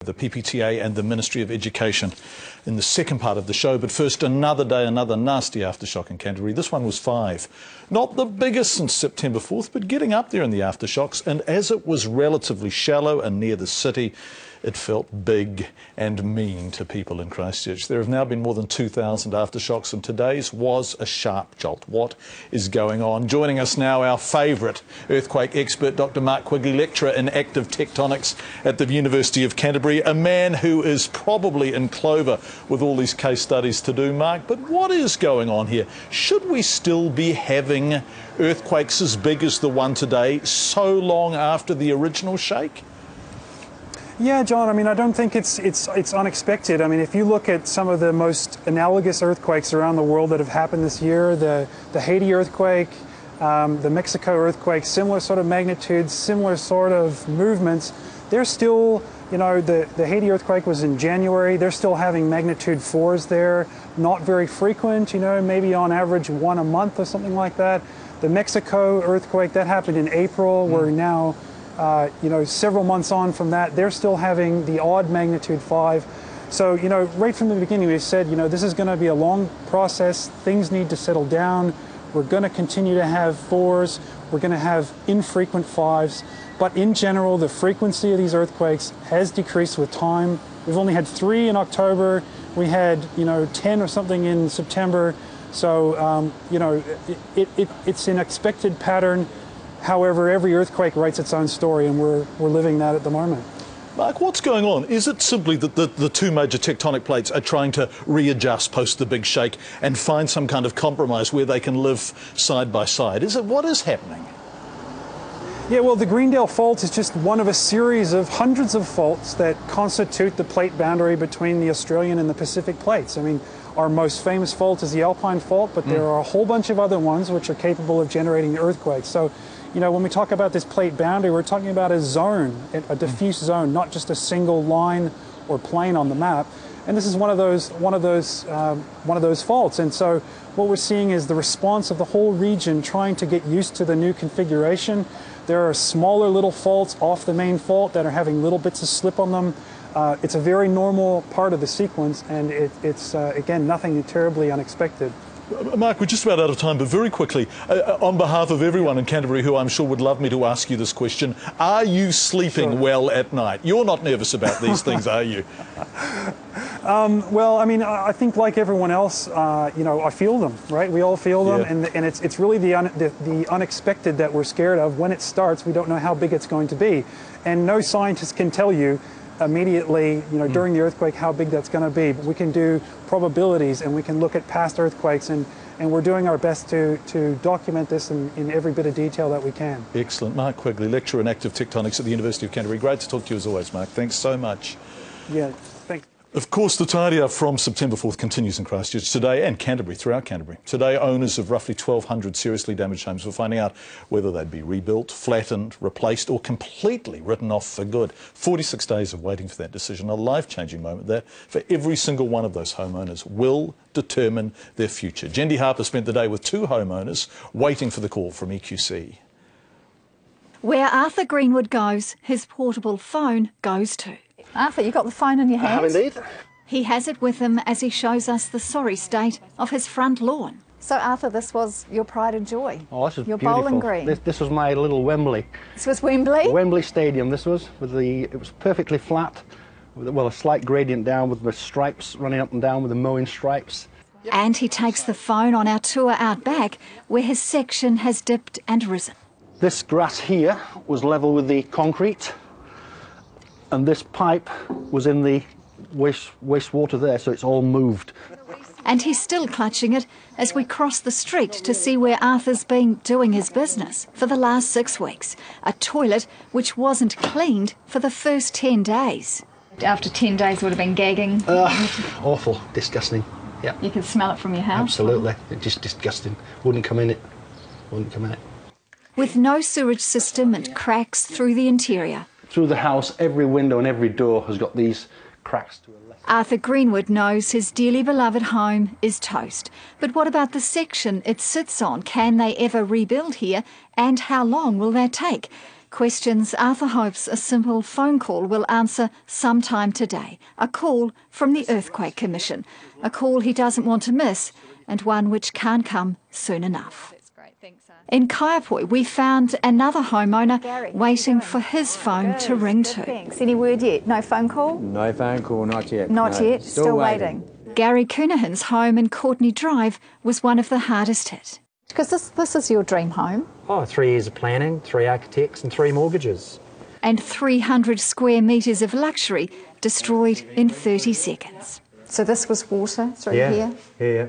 The PPTA and the Ministry of Education in the second part of the show. But first, another day, another nasty aftershock in Canterbury. This one was 5. Not the biggest since September 4th, but getting up there in the aftershocks. And as it was relatively shallow and near the city, it felt big and mean to people in Christchurch. There have now been more than 2,000 aftershocks, and today's was a sharp jolt. What is going on? Joining us now, our favourite earthquake expert, Dr. Mark Quigley, lecturer in active tectonics at the University of Canterbury, a man who is probably in clover with all these case studies to do, Mark. But what is going on here? Should we still be having earthquakes as big as the one today so long after the original shake? Yeah, John, I mean, I don't think it's unexpected. I mean, if you look at some of the most analogous earthquakes around the world that have happened this year, the Haiti earthquake, the Mexico earthquake, similar sort of magnitudes, similar sort of movements, they're still, you know, the Haiti earthquake was in January, they're still having magnitude 4s there, not very frequent, you know, maybe on average 1 a month or something like that. The Mexico earthquake, that happened in April, we're now you know, several months on from that, they're still having the odd magnitude 5. So, you know, right from the beginning we said, you know, this is going to be a long process. Things need to settle down. We're going to continue to have 4s. We're going to have infrequent 5s. But in general, the frequency of these earthquakes has decreased with time. We've only had 3 in October. We had, you know, 10 or something in September. So, you know, it's an expected pattern. However, every earthquake writes its own story, and we're living that at the moment. Mark, what's going on? Is it simply that the two major tectonic plates are trying to readjust post the big shake and find some kind of compromise where they can live side by side? What is happening? Yeah, well, the Greendale Fault is just one of a series of hundreds of faults that constitute the plate boundary between the Australian and the Pacific plates. I mean, our most famous fault is the Alpine Fault, but there are a whole bunch of other ones which are capable of generating earthquakes. So, you know, when we talk about this plate boundary, we're talking about a zone, a diffuse zone, not just a single line or plane on the map. And this is one of those faults. And so what we're seeing is the response of the whole region trying to get used to the new configuration. There are smaller little faults off the main fault that are having little bits of slip on them. It's a very normal part of the sequence, and it's again, nothing terribly unexpected. Mark, we're just about out of time, but very quickly, on behalf of everyone in Canterbury who I'm sure would love me to ask you this question, are you sleeping well at night? You're not nervous about these things, are you? Well, I mean, I think like everyone else, you know, I feel them, right? We all feel them, and it's really the unexpected that we're scared of. When it starts, we don't know how big it's going to be, and no scientist can tell you immediately, you know, during the earthquake how big that's going to be. But we can do probabilities, and we can look at past earthquakes, and we're doing our best to document this in every bit of detail that we can. Excellent. Mark Quigley, lecturer in active tectonics at the University of Canterbury. Great to talk to you as always, Mark. Thanks so much. Yeah, thanks. Of course, the tidy up from September 4th continues in Christchurch today and Canterbury, throughout Canterbury. Today, owners of roughly 1,200 seriously damaged homes were finding out whether they'd be rebuilt, flattened, replaced or completely written off for good. 46 days of waiting for that decision, a life-changing moment that, for every single one of those homeowners, will determine their future. Jendi Harper spent the day with 2 homeowners waiting for the call from EQC. Where Arthur Greenwood goes, his portable phone goes to. Arthur, you got the phone in your hand? I have indeed. He has it with him as he shows us the sorry state of his front lawn. So Arthur, this was your pride and joy. Oh, this is your beautiful. Bowling green. This was my little Wembley. This was Wembley? Wembley Stadium, this was. It was perfectly flat, with, well, a slight gradient down with the stripes running up and down with the mowing stripes. And he takes the phone on our tour out back, where his section has dipped and risen. This grass here was level with the concrete, and this pipe was in the wastewater there, so it's all moved. And he's still clutching it as we cross the street to see where Arthur's been doing his business for the last 6 weeks. A toilet which wasn't cleaned for the first 10 days. After 10 days would have been gagging. Awful, disgusting. Yeah. You could smell it from your house. Absolutely, it's just disgusting. Wouldn't come in it. Wouldn't come in it. With no sewage system and cracks through the interior. Through the house, every window and every door has got these cracks to it. Arthur Greenwood knows his dearly beloved home is toast. But what about the section it sits on? Can they ever rebuild here? And how long will that take? Questions Arthur hopes a simple phone call will answer sometime today. A call from the Earthquake Commission. A call he doesn't want to miss, and one which can't come soon enough. In Kaiapoi, we found another homeowner waiting for his phone to ring too. Thanks. Any word yet? No phone call? No phone call, not yet. Not No, yet? Still waiting. Gary Cunahan's home in Courtney Drive was one of the hardest hit. Because this is your dream home. Oh, 3 years of planning, 3 architects and 3 mortgages. And 300 square metres of luxury destroyed in 30 seconds. So this was water through here? Yeah.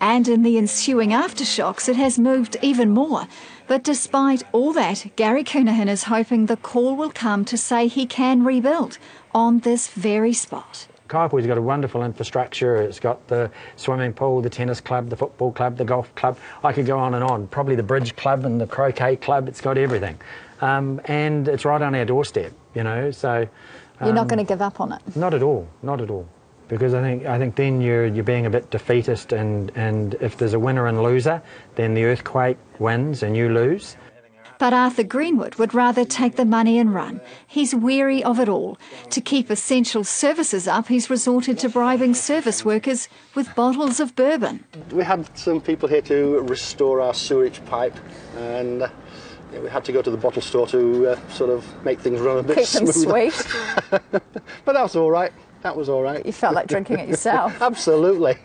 And in the ensuing aftershocks, it has moved even more. But despite all that, Gary Cunahan is hoping the call will come to say he can rebuild on this very spot. Kaiapoi's got a wonderful infrastructure. It's got the swimming pool, the tennis club, the football club, the golf club. I could go on and on. Probably the bridge club and the croquet club. It's got everything. And it's right on our doorstep, you know, so... You're not going to give up on it? Not at all, not at all. Because I think then you're being a bit defeatist, and if there's a winner and loser, then the earthquake wins and you lose. But Arthur Greenwood would rather take the money and run. He's weary of it all. To keep essential services up, he's resorted to bribing service workers with bottles of bourbon. We had some people here to restore our sewerage pipe, and we had to go to the bottle store to sort of make things run a bit Keep them smoother. sweet. But that was all right. That was all right. You felt like drinking it yourself. Absolutely.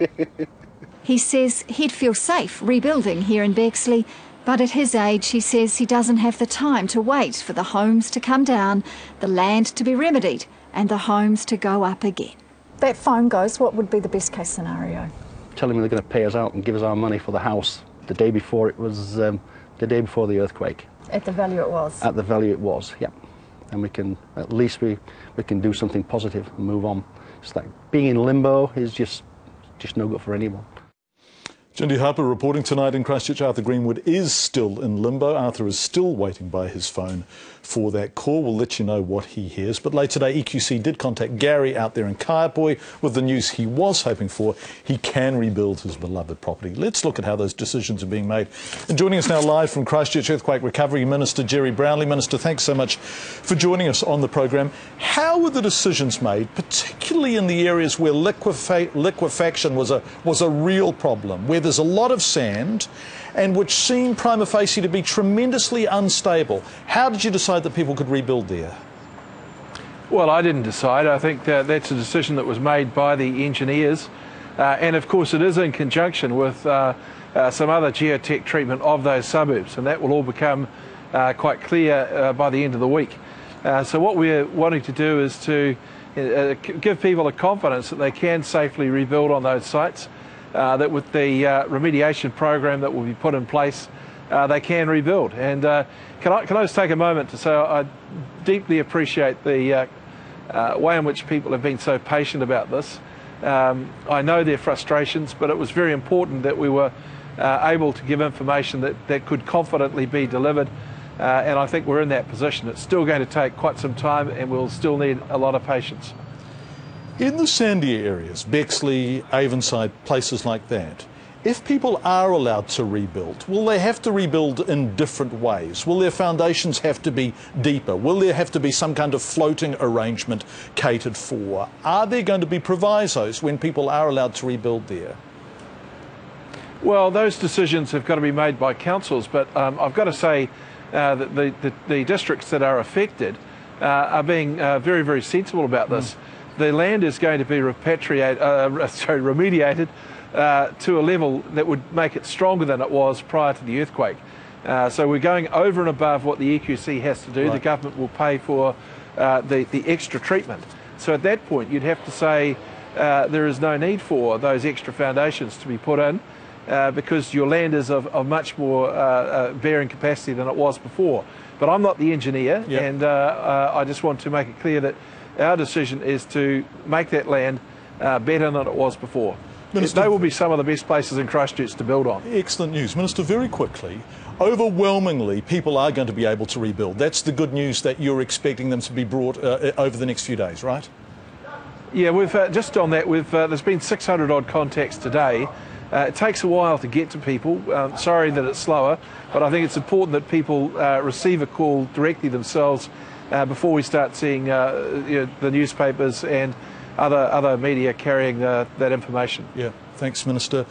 He says he'd feel safe rebuilding here in Bexley, but at his age he says he doesn't have the time to wait for the homes to come down, the land to be remedied and the homes to go up again. That phone goes, what would be the best case scenario? Telling me they're going to pay us out and give us our money for the house the day before it was, the day before the earthquake. At the value it was? At the value it was, yeah. And we can, at least we can do something positive and move on. It's like being in limbo is just no good for anyone. Jindy Harper reporting tonight in Christchurch. Arthur Greenwood is still in limbo. Arthur is still waiting by his phone for that call. We'll let you know what he hears. But later today, EQC did contact Gary out there in Kaiapoi with the news he was hoping for. He can rebuild his beloved property. Let's look at how those decisions are being made. And joining us now live from Christchurch Earthquake Recovery, Minister Jerry Brownlee. Minister, thanks so much for joining us on the program. How were the decisions made, particularly in the areas where liquefaction was a real problem, where there's a lot of sand and which seem prima facie to be tremendously unstable? How did you decide that people could rebuild there? Well, I didn't decide. I think that's a decision that was made by the engineers. And of course it is in conjunction with some other geotech treatment of those suburbs, and that will all become quite clear by the end of the week. So what we're wanting to do is to give people the confidence that they can safely rebuild on those sites, that with the remediation program that will be put in place, they can rebuild. And can I just take a moment to say I deeply appreciate the way in which people have been so patient about this. I know their frustrations, but it was very important that we were able to give information that could confidently be delivered, and I think we're in that position. It's still going to take quite some time, and we'll still need a lot of patience. In the sandier areas, Bexley, Avonside, places like that, if people are allowed to rebuild, will they have to rebuild in different ways? Will their foundations have to be deeper? Will there have to be some kind of floating arrangement catered for? Are there going to be provisos when people are allowed to rebuild there? Well, those decisions have got to be made by councils, but I've got to say that the districts that are affected are being very, very sensible about this. The land is going to be remediated to a level that would make it stronger than it was prior to the earthquake. So we're going over and above what the EQC has to do. Right. The government will pay for the extra treatment. So at that point, you'd have to say there is no need for those extra foundations to be put in because your land is of much more bearing capacity than it was before. But I'm not the engineer, yep. And I just want to make it clear that our decision is to make that land better than it was before. Minister, they will be some of the best places in Christchurch to build on. Excellent news. Minister, very quickly, overwhelmingly people are going to be able to rebuild. That's the good news that you're expecting them to be brought over the next few days, right? Yeah, we've just on that, there's been 600 odd contacts today. It takes a while to get to people. Sorry that it's slower, but I think it's important that people receive a call directly themselves before we start seeing the newspapers and other media carrying that information. Yeah, thanks, Minister.